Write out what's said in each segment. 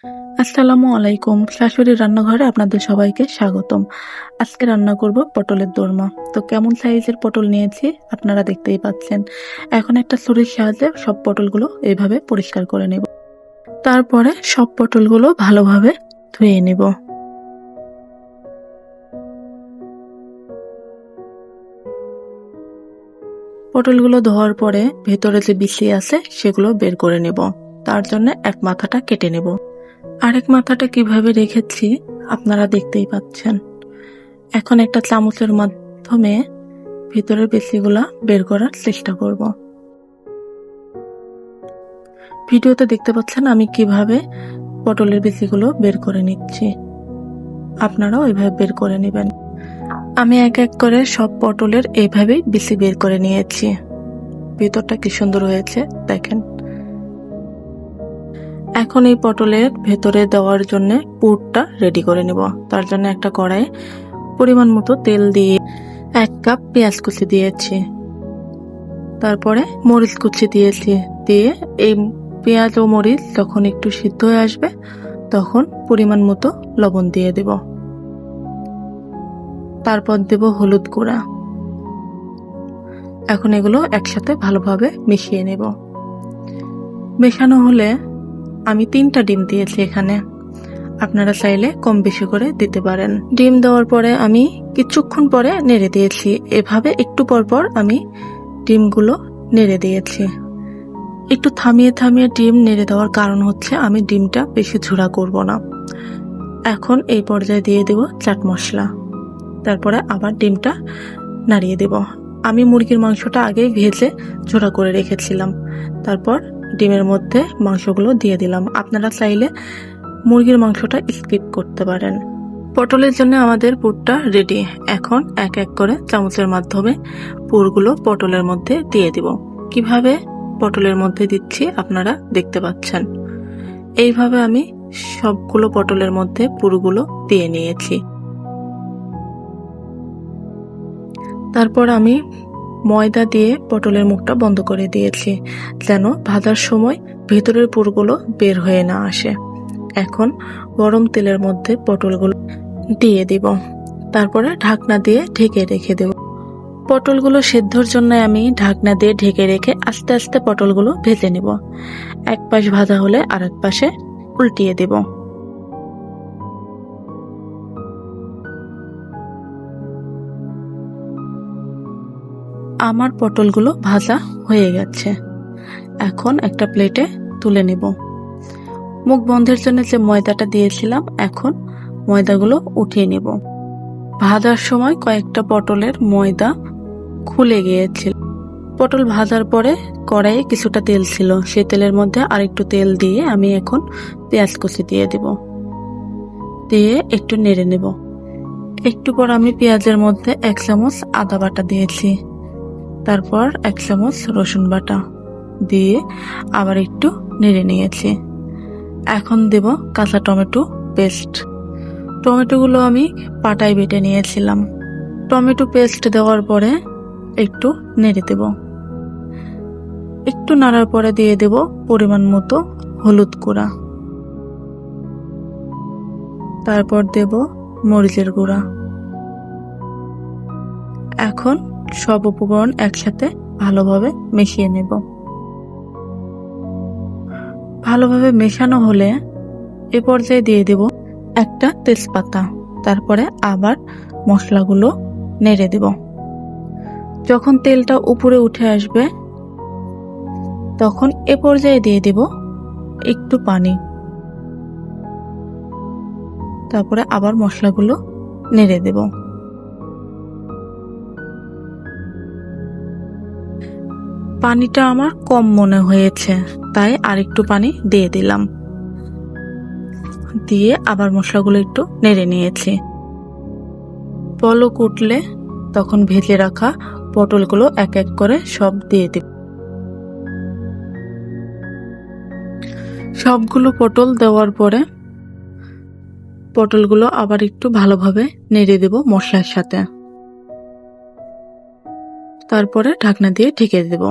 আসসালামু আলাইকুম। শাশুড়ির রান্নাঘরে আপনাদের সবাইকে স্বাগতম। আজকে রান্না করব পটলের দোরমা। তো কেমন সাইজের পটল নিয়েছি আপনারা দেখতেই পাচ্ছেন। এখন একটা ছুরির সাহায্যে সব পটলগুলো এইভাবে পরিষ্কার করে নেব। তারপরে সব পটলগুলো ভালোভাবে ধুয়ে নেব। পটলগুলো ধোয়ার পরে ভেতরে যে বিচি আছে সেগুলো বের করে নেব। তার জন্য এক মাথাটা কেটে নেব। আরেক মাথাটা কিভাবে রেখেছি আপনারা দেখতেই পাচ্ছেন। এখন একটা চামচের মাধ্যমে ভিতরের পেশিগুলা বের করার চেষ্টা করব। ভিডিওতে দেখতে পাচ্ছেন আমি কিভাবে পটলের পেশিগুলো বের করে নিচ্ছি, আপনারাও এইভাবে বের করে নেবেন। আমি এক এক করে সব পটলের এইভাবেই বিচি বের করে নিয়েছি। ভিতরটা কি সুন্দর হয়েছে দেখেন। এখন এই পটলের ভেতরে দেওয়ার জন্য পুরটা রেডি করে নেব। তার জন্য একটা কড়াইয়ে পরিমাণ মতো তেল দিয়ে 1 কাপ পেঁয়াজ কুচি দিয়েছি, তারপরে মরিচ কুচি দিয়েছি। দিয়ে এই পেঁয়াজ ও মরিচ যখন একটু সিদ্ধ হয়ে আসবে তখন পরিমাণ মতো লবণ দিয়ে দেব। তারপর দেব হলুদ গুঁড়া। এখন এগুলো একসাথে ভালোভাবে মিশিয়ে নেব। মেশানো হলে আমি 3টা ডিম দিয়েছি এখানে, আপনারা চাইলে কম বেশি করে দিতে পারেন। ডিম দেওয়ার পরে আমি কিছুক্ষণ পরে নেড়ে দিয়েছি। এভাবে একটু পর পর আমি ডিমগুলো নেড়ে দিয়েছি। একটু থামিয়ে থামিয়ে ডিম নেড়ে দেওয়ার কারণ হচ্ছে আমি ডিমটা বেশি ঝোড়া করব না। এখন এই পর্যায়ে দিয়ে দেব চাট মশলা। তারপরে আবার ডিমটা নাড়িয়ে দেব। আমি মুরগির মাংসটা আগে ভেজে ঝোড়া করে রেখেছিলাম, তারপর ডিমের মধ্যে মাংসগুলো দিয়ে দিলাম। আপনারা চাইলে মুরগির মাংসটা স্কিপ করতে পারেন। পটলের জন্য আমাদের পুরটা রেডি। এখন এক এক করে চামচের মাধ্যমে পুরগুলো পটলের মধ্যে দিয়ে দিব। কিভাবে পটলের মধ্যে দিচ্ছি আপনারা দেখতে পাচ্ছেন। এইভাবে আমি সবগুলো পটলের মধ্যে পুরগুলো দিয়ে নিয়েছি। তারপর আমি ময়দা দিয়ে পটলের মুখটা বন্ধ করে দিয়েছি, যেন ভাজার সময় ভেতরের পুরগুলো বের হয়ে না আসে। এখন গরম তেলের মধ্যে পটলগুলো দিয়ে দিব, তারপরে ঢাকনা দিয়ে ঢেকে রেখে দেব। পটলগুলো সেদ্ধর জন্য আমি ঢাকনা দিয়ে ঢেকে রেখে আস্তে আস্তে পটলগুলো ভেজে নেব। এক পাশ ভাজা হলে আরেক পাশে উল্টিয়ে দেব। আমার পটলগুলো ভাজা হয়ে গেছে। এখন একটা প্লেটে তুলে নেব। মুখ বন্ধের জন্য যে ময়দাটা দিয়েছিলাম এখন ময়দাগুলো উঠিয়ে নেব। ভাজার সময় কয়েকটা পটলের ময়দা খুলে গিয়েছিল। পটল ভাজার পরে কড়াইয়ে কিছুটা তেল ছিল, সেই তেলের মধ্যে আরেকটু তেল দিয়ে আমি এখন পেঁয়াজ কুচি দিয়ে দেব। দিয়ে একটু নেড়ে নেব। একটু পর আমি পেঁয়াজের মধ্যে 1 চামচ আদা বাটা দিয়েছি, তারপর 1 চামচ রসুন বাটা দিয়ে আবার একটু নেড়ে নিয়েছি। এখন দেব কাঁচা টমেটো পেস্ট। টমেটোগুলো আমি পাটায় বেটে নিয়েছিলাম। টমেটো পেস্ট দেওয়ার পরে একটু নেড়ে দেব। একটু নাড়ার পরে দিয়ে দেব পরিমাণ মতো হলুদ গুঁড়া, তারপর দেব মরিচের গুঁড়া। এখন সব উপকরণ একসাথে ভালোভাবে মিশিয়ে নেব। ভালোভাবে মেশানো হলে এ পর্যায়ে দিয়ে দেব একটা তেজপাতা, তারপরে আবার মশলাগুলো নেড়ে দেব। যখন তেলটা উপরে উঠে আসবে তখন এ পর্যায়ে দিয়ে দেব একটু পানি, তারপরে আবার মশলাগুলো নেড়ে দেব। পানিটা আমার কম মনে হয়েছে, তাই আরেকটু পানি দিয়ে দিলাম। দিয়ে আবার মশলাগুলো একটু নেড়ে নিয়েছি। পলক উঠলে তখন ভেজে রাখা পটলগুলো এক এক করে সব দিয়ে দেব। সবগুলো পটল দেওয়ার পরে পটলগুলো আবার একটু ভালোভাবে নেড়ে দেব মশলার সাথে, তারপরে ঢাকনা দিয়ে ঢেকে দেব।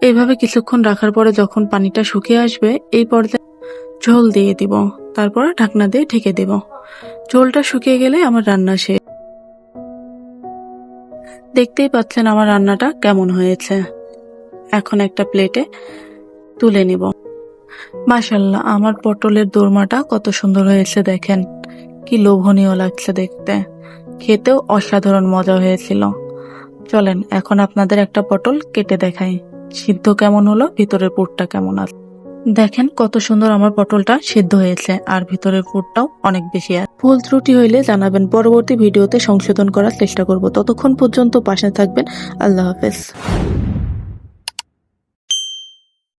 এইভাবে কিছুক্ষণ রাখার পরে যখন পানিটা শুকিয়ে আসবে এই পর্যায়ে ঝোল দিয়ে দিব, তারপর ঢাকনা দিয়ে ঢেকে দিব। ঝোলটা শুকিয়ে গেলে আমার রান্না শেষ। দেখতেই পাচ্ছেন আমার রান্নাটা কেমন হয়েছে। এখন একটা প্লেটে তুলে নিব। মাশাআল্লাহ, আমার পটলের দোরমাটা কত সুন্দর হয়েছে দেখেন, কি লোভনীয় লাগছে দেখতে, খেতেও অসাধারণ মজা হয়েছিল। চলেন এখন আপনাদের একটা পটল কেটে দেখাই, সিদ্ধ কেমন হলো, ভিতরের পুরটা কেমন আছে। দেখেন কত সুন্দর আমার পটলটা সিদ্ধ হয়েছে, আর ভিতরের পুরটাও অনেক বেশি আছে। ভুল ত্রুটি হইলে জানাবেন, পরবর্তী ভিডিওতে সংশোধন করার চেষ্টা করব। ততক্ষণ পর্যন্ত পাশে থাকবেন। আল্লাহ হাফেজ।